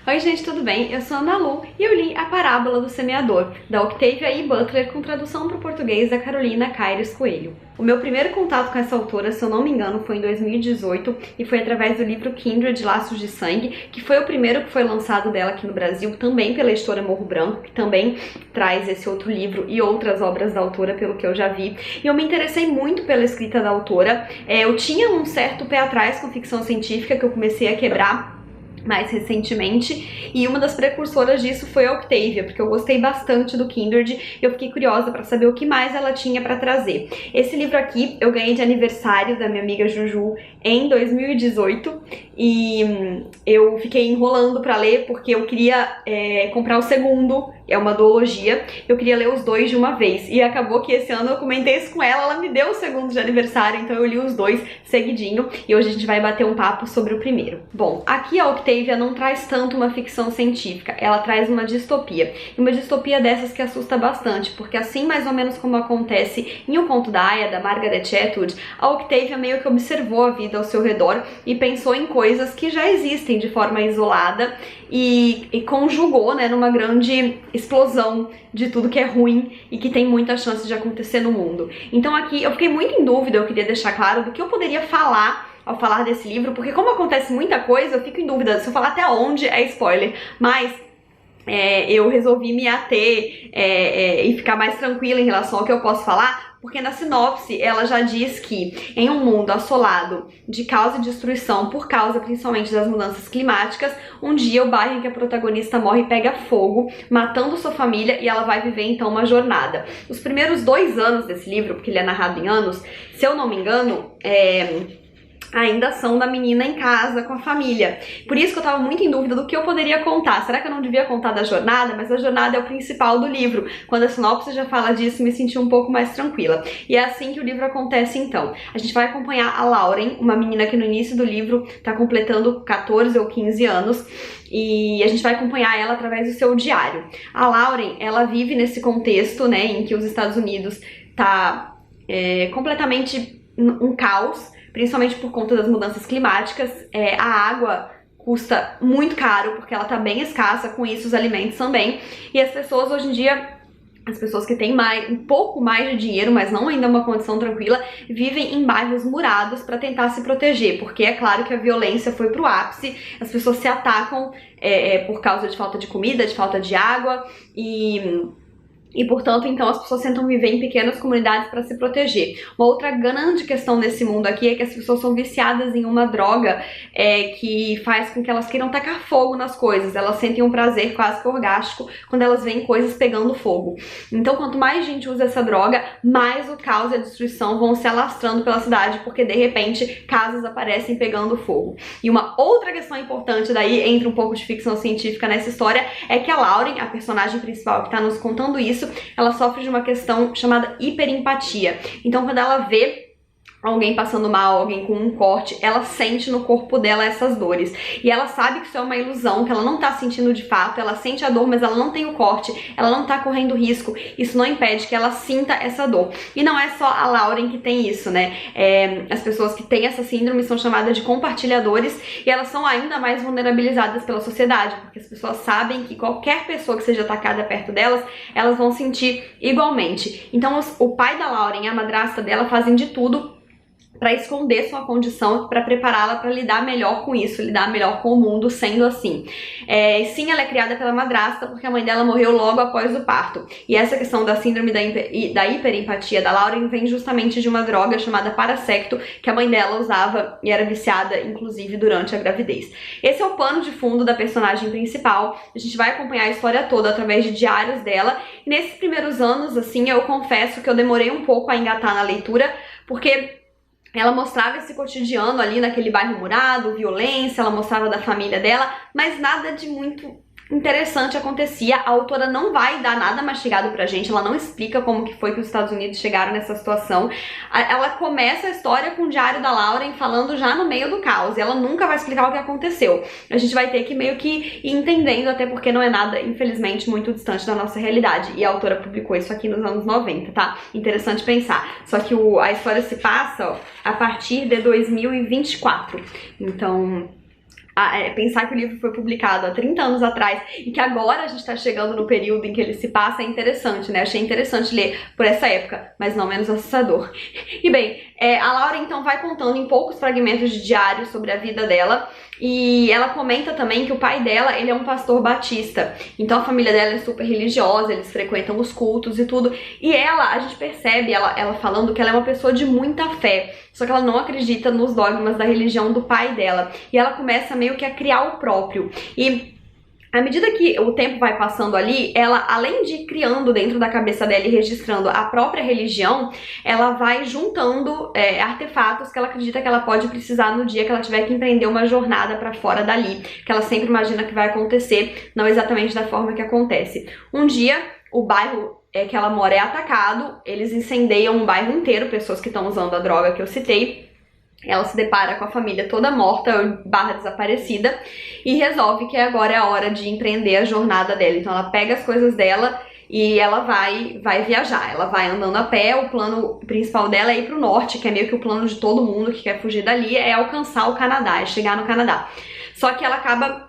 Oi gente, tudo bem? Eu sou a Ana Lu e eu li A Parábola do Semeador, da Octavia E. Butler, com tradução para o português da Carolina Caires Coelho. O meu primeiro contato com essa autora, se eu não me engano, foi em 2018 e foi através do livro Kindred, Laços de Sangue, que foi o primeiro que foi lançado dela aqui no Brasil, também pela editora Morro Branco, que também traz esse outro livro e outras obras da autora, pelo que eu já vi. E eu me interessei muito pela escrita da autora. Eu tinha um certo pé atrás com ficção científica, que eu comecei a quebrar mais recentemente, e uma das precursoras disso foi a Octavia, porque eu gostei bastante do Kindred e eu fiquei curiosa para saber o que mais ela tinha para trazer. Esse livro aqui eu ganhei de aniversário da minha amiga Juju em 2018 e eu fiquei enrolando para ler porque eu queria comprar o segundo, é uma duologia, eu queria ler os dois de uma vez, e acabou que esse ano eu comentei isso com ela, ela me deu o segundo de aniversário, então eu li os dois seguidinho e hoje a gente vai bater um papo sobre o primeiro. Bom, aqui a Octavia não traz tanto uma ficção científica, ela traz uma distopia, e uma distopia dessas que assusta bastante, porque assim mais ou menos como acontece em O Conto da Aia, da Margaret Atwood, a Octavia meio que observou a vida ao seu redor e pensou em coisas que já existem de forma isolada e conjugou, né, numa grande explosão de tudo que é ruim e que tem muita chance de acontecer no mundo. Então aqui eu fiquei muito em dúvida, eu queria deixar claro do que eu poderia falar ao falar desse livro, porque como acontece muita coisa, eu fico em dúvida se eu falar até onde é spoiler, mas eu resolvi me ater e ficar mais tranquila em relação ao que eu posso falar, porque na sinopse ela já diz que em um mundo assolado de caos e destruição por causa principalmente das mudanças climáticas, um dia o bairro em que a protagonista morre pega fogo, matando sua família, e ela vai viver então uma jornada. Os primeiros 2 anos desse livro, porque ele é narrado em anos, se eu não me engano, ainda são da menina em casa com a família. Por isso que eu tava muito em dúvida do que eu poderia contar. Será que eu não devia contar da jornada? Mas a jornada é o principal do livro. Quando a sinopse já fala disso, me senti um pouco mais tranquila. E é assim que o livro acontece então. A gente vai acompanhar a Lauren, uma menina que no início do livro tá completando 14 ou 15 anos, e a gente vai acompanhar ela através do seu diário. A Lauren, ela vive nesse contexto, né, em que os Estados Unidos tá completamente um caos, principalmente por conta das mudanças climáticas. A água custa muito caro porque ela tá bem escassa, com isso os alimentos também, e as pessoas hoje em dia, as pessoas que têm um pouco mais de dinheiro, mas não ainda uma condição tranquila, vivem em bairros murados para tentar se proteger, porque é claro que a violência foi pro ápice, as pessoas se atacam por causa de falta de comida, de falta de água, e portanto, então, as pessoas tentam viver em pequenas comunidades para se proteger. Uma outra grande questão nesse mundo aqui é que as pessoas são viciadas em uma droga que faz com que elas queiram tacar fogo nas coisas. Elas sentem um prazer quase que orgástico quando elas veem coisas pegando fogo. Então, quanto mais gente usa essa droga, mais o caos e a destruição vão se alastrando pela cidade, porque de repente casas aparecem pegando fogo. E uma outra questão importante daí, entra um pouco de ficção científica nessa história, é que a Lauren, a personagem principal que está nos contando isso, ela sofre de uma questão chamada hiperempatia. Então quando ela vê alguém passando mal, alguém com um corte, ela sente no corpo dela essas dores. E ela sabe que isso é uma ilusão, que ela não tá sentindo de fato, ela sente a dor, mas ela não tem o corte, ela não tá correndo risco. Isso não impede que ela sinta essa dor. E não é só a Lauren que tem isso, né? As pessoas que têm essa síndrome são chamadas de compartilhadores, e elas são ainda mais vulnerabilizadas pela sociedade, porque as pessoas sabem que qualquer pessoa que seja atacada perto delas, elas vão sentir igualmente. Então o pai da Lauren e a madrasta dela fazem de tudo para esconder sua condição, para prepará-la para lidar melhor com isso, lidar melhor com o mundo sendo assim. Sim, ela é criada pela madrasta porque a mãe dela morreu logo após o parto. E essa questão da síndrome da hiperempatia da Lauren vem justamente de uma droga chamada Parasecto, que a mãe dela usava e era viciada, inclusive, durante a gravidez. Esse é o pano de fundo da personagem principal. A gente vai acompanhar a história toda através de diários dela. E nesses primeiros anos, assim, eu confesso que eu demorei um pouco a engatar na leitura, porque ela mostrava esse cotidiano ali naquele bairro murado, violência, ela mostrava da família dela, mas nada de muito interessante acontecia. A autora não vai dar nada mastigado pra gente, ela não explica como que foi que os Estados Unidos chegaram nessa situação. Ela começa a história com o diário da Lauren falando já no meio do caos, e ela nunca vai explicar o que aconteceu. A gente vai ter que meio que ir entendendo, até porque não é nada, infelizmente, muito distante da nossa realidade, e a autora publicou isso aqui nos anos 90, tá? Interessante pensar. Só que a história se passa, ó, a partir de 2024. Então pensar que o livro foi publicado há 30 anos atrás e que agora a gente tá chegando no período em que ele se passa é interessante, né? Achei interessante ler por essa época, mas não menos assustador. E bem, a Laura então vai contando em poucos fragmentos de diário sobre a vida dela, e ela comenta também que o pai dela, ele é um pastor batista, então a família dela é super religiosa, eles frequentam os cultos e tudo, e a gente percebe ela falando que ela é uma pessoa de muita fé, só que ela não acredita nos dogmas da religião do pai dela, e ela começa meio que a criar o próprio, e à medida que o tempo vai passando ali, ela, além de ir criando dentro da cabeça dela e registrando a própria religião, ela vai juntando artefatos que ela acredita que ela pode precisar no dia que ela tiver que empreender uma jornada pra fora dali, que ela sempre imagina que vai acontecer, não exatamente da forma que acontece. Um dia, o bairro que ela mora é atacado, eles incendeiam um bairro inteiro, pessoas que estão usando a droga que eu citei. Ela se depara com a família toda morta, desaparecida, e resolve que agora é a hora de empreender a jornada dela. Então ela pega as coisas dela e ela vai viajar. Ela vai andando a pé, o plano principal dela é ir pro norte, que é meio que o plano de todo mundo que quer fugir dali, é alcançar o Canadá, é chegar no Canadá. Só que ela acaba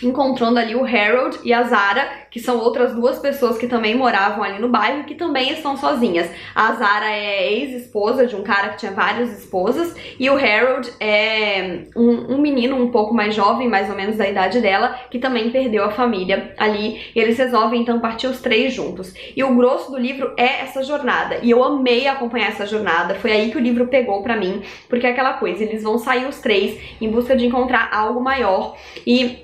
encontrando ali o Harold e a Zara, que são outras duas pessoas que também moravam ali no bairro, que também estão sozinhas. A Zara é ex-esposa de um cara que tinha várias esposas, e o Harold é um menino um pouco mais jovem, mais ou menos da idade dela, que também perdeu a família ali, e eles resolvem então partir os três juntos. E o grosso do livro é essa jornada, e eu amei acompanhar essa jornada, foi aí que o livro pegou pra mim, porque é aquela coisa, eles vão sair os três em busca de encontrar algo maior, e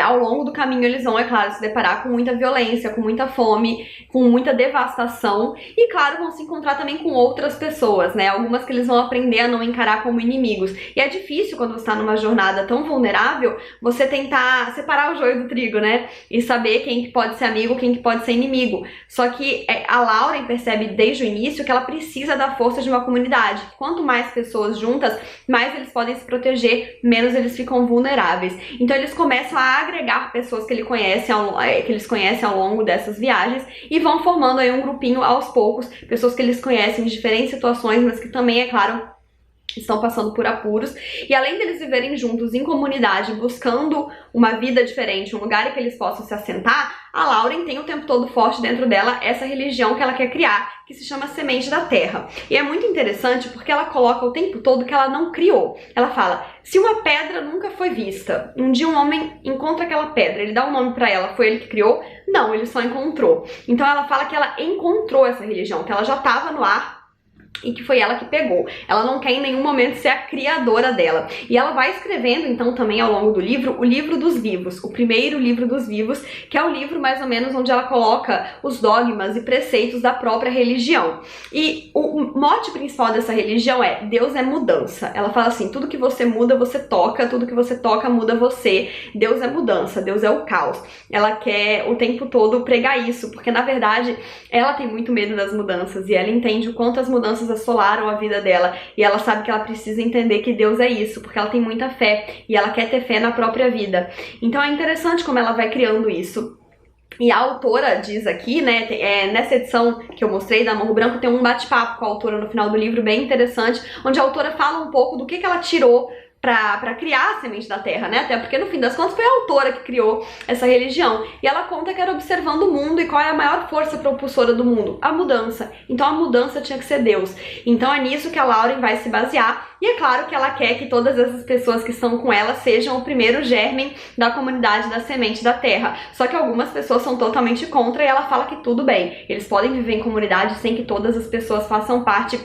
ao longo do caminho eles vão, é claro, se deparar com muita violência, com muita fome, com muita devastação e, claro, vão se encontrar também com outras pessoas, né? Algumas que eles vão aprender a não encarar como inimigos. E é difícil, quando você tá numa jornada tão vulnerável, você tentar separar o joio do trigo, né? E saber quem que pode ser amigo, quem que pode ser inimigo. Só que a Lauren percebe desde o início que ela precisa da força de uma comunidade. Quanto mais pessoas juntas, mais eles podem se proteger, menos eles ficam vulneráveis. Então eles começam a agregar pessoas que eles conhecem ao longo dessas viagens e vão formando aí um grupinho aos poucos, pessoas que eles conhecem em diferentes situações, mas que também, é claro, estão passando por apuros, e além deles viverem juntos em comunidade, buscando uma vida diferente, um lugar em que eles possam se assentar, a Lauren tem o tempo todo forte dentro dela essa religião que ela quer criar, que se chama Semente da Terra. E é muito interessante porque ela coloca o tempo todo que ela não criou. Ela fala, se uma pedra nunca foi vista, um dia um homem encontra aquela pedra, ele dá um nome pra ela, foi ele que criou? Não, ele só encontrou. Então ela fala que ela encontrou essa religião, que ela já estava no ar, e que foi ela que pegou. Ela não quer em nenhum momento ser a criadora dela. E ela vai escrevendo, então, também ao longo do livro, o livro dos vivos, o primeiro livro dos vivos, que é o livro mais ou menos onde ela coloca os dogmas e preceitos da própria religião. E o mote principal dessa religião é Deus é mudança. Ela fala assim, tudo que você muda, você toca, tudo que você toca, muda você. Deus é mudança, Deus é o caos. Ela quer o tempo todo pregar isso, porque na verdade ela tem muito medo das mudanças e ela entende o quanto as mudanças assolaram a vida dela, e ela sabe que ela precisa entender que Deus é isso, porque ela tem muita fé, e ela quer ter fé na própria vida. Então é interessante como ela vai criando isso. E a autora diz aqui, né, nessa edição que eu mostrei da Morro Branco, tem um bate-papo com a autora no final do livro bem interessante, onde a autora fala um pouco do que ela tirou pra criar a Semente da Terra, né? Até porque no fim das contas foi a autora que criou essa religião. E ela conta que era observando o mundo e qual é a maior força propulsora do mundo? A mudança. Então a mudança tinha que ser Deus. Então é nisso que a Lauren vai se basear. E é claro que ela quer que todas essas pessoas que estão com ela sejam o primeiro germe da comunidade da Semente da Terra. Só que algumas pessoas são totalmente contra e ela fala que tudo bem. Eles podem viver em comunidade sem que todas as pessoas façam parte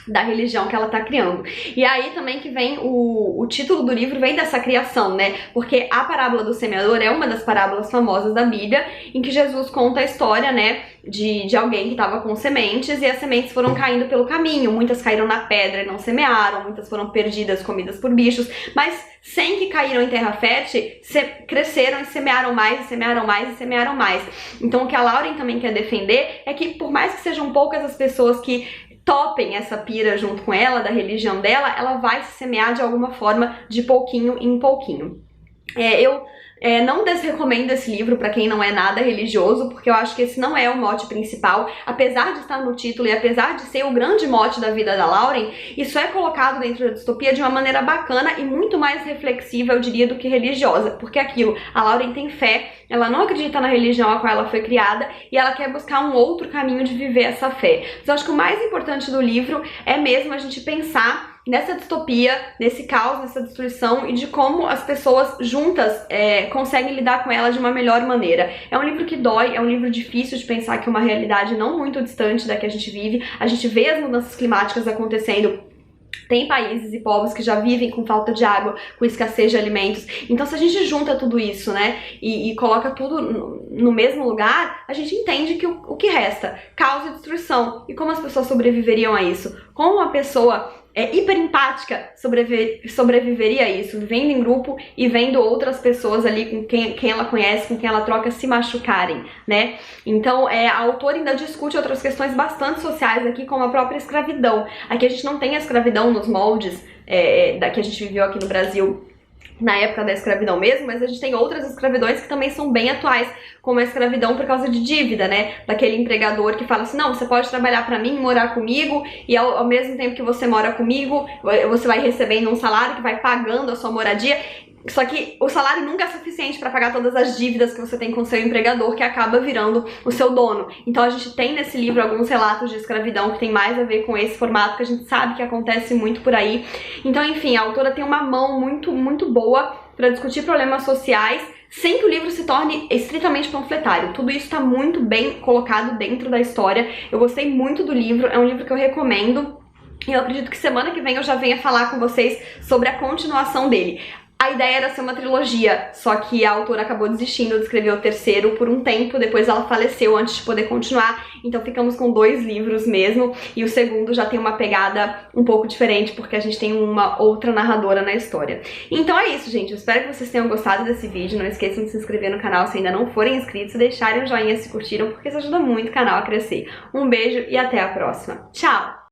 da religião que ela tá criando. E aí também que vem o título do livro vem dessa criação, né? Porque a parábola do semeador é uma das parábolas famosas da Bíblia, em que Jesus conta a história, né, de alguém que tava com sementes e as sementes foram caindo pelo caminho. Muitas caíram na pedra e não semearam, muitas foram perdidas, comidas por bichos, mas 100 que caíram em terra fértil cresceram e semearam mais, e semearam mais, e semearam mais. Então o que a Lauren também quer defender é que por mais que sejam poucas as pessoas que topem essa pira junto com ela, da religião dela, ela vai se semear de alguma forma, de pouquinho em pouquinho. Eu Não desrecomendo esse livro para quem não é nada religioso, porque eu acho que esse não é o mote principal. Apesar de estar no título e apesar de ser o grande mote da vida da Lauren, isso é colocado dentro da distopia de uma maneira bacana e muito mais reflexiva, eu diria, do que religiosa. Porque aquilo, a Lauren tem fé, ela não acredita na religião a qual ela foi criada e ela quer buscar um outro caminho de viver essa fé. Mas eu acho que o mais importante do livro é mesmo a gente pensar nessa distopia, nesse caos, nessa destruição e de como as pessoas juntas conseguem lidar com ela de uma melhor maneira. É um livro que dói, é um livro difícil de pensar que é uma realidade não muito distante da que a gente vive. A gente vê as mudanças climáticas acontecendo. Tem países e povos que já vivem com falta de água, com escassez de alimentos. Então, se a gente junta tudo isso, né, e coloca tudo no mesmo lugar, a gente entende que o que resta? Caos e destruição. E como as pessoas sobreviveriam a isso? Como uma pessoa hiper empática sobreviveria a isso, vivendo em grupo e vendo outras pessoas ali com quem ela conhece, com quem ela troca, se machucarem, né? Então, a autora ainda discute outras questões bastante sociais aqui, como a própria escravidão. Aqui a gente não tem a escravidão nos moldes da que a gente viveu aqui no Brasil na época da escravidão mesmo, mas a gente tem outras escravidões que também são bem atuais, como a escravidão por causa de dívida, né? Daquele empregador que fala assim, não, você pode trabalhar pra mim, morar comigo, e ao mesmo tempo que você mora comigo, você vai recebendo um salário que vai pagando a sua moradia. Só que o salário nunca é suficiente para pagar todas as dívidas que você tem com o seu empregador, que acaba virando o seu dono. Então a gente tem nesse livro alguns relatos de escravidão que tem mais a ver com esse formato, que a gente sabe que acontece muito por aí. Então, enfim, a autora tem uma mão muito, muito boa para discutir problemas sociais, sem que o livro se torne estritamente panfletário. Tudo isso está muito bem colocado dentro da história. Eu gostei muito do livro, é um livro que eu recomendo. E eu acredito que semana que vem eu já venha falar com vocês sobre a continuação dele. A ideia era ser uma trilogia, só que a autora acabou desistindo de escrever o terceiro por um tempo, depois ela faleceu antes de poder continuar, então ficamos com 2 livros mesmo, e o segundo já tem uma pegada um pouco diferente, porque a gente tem uma outra narradora na história. Então é isso, gente, eu espero que vocês tenham gostado desse vídeo, não esqueçam de se inscrever no canal se ainda não forem inscritos, e deixarem um joinha se curtiram, porque isso ajuda muito o canal a crescer. Um beijo e até a próxima. Tchau!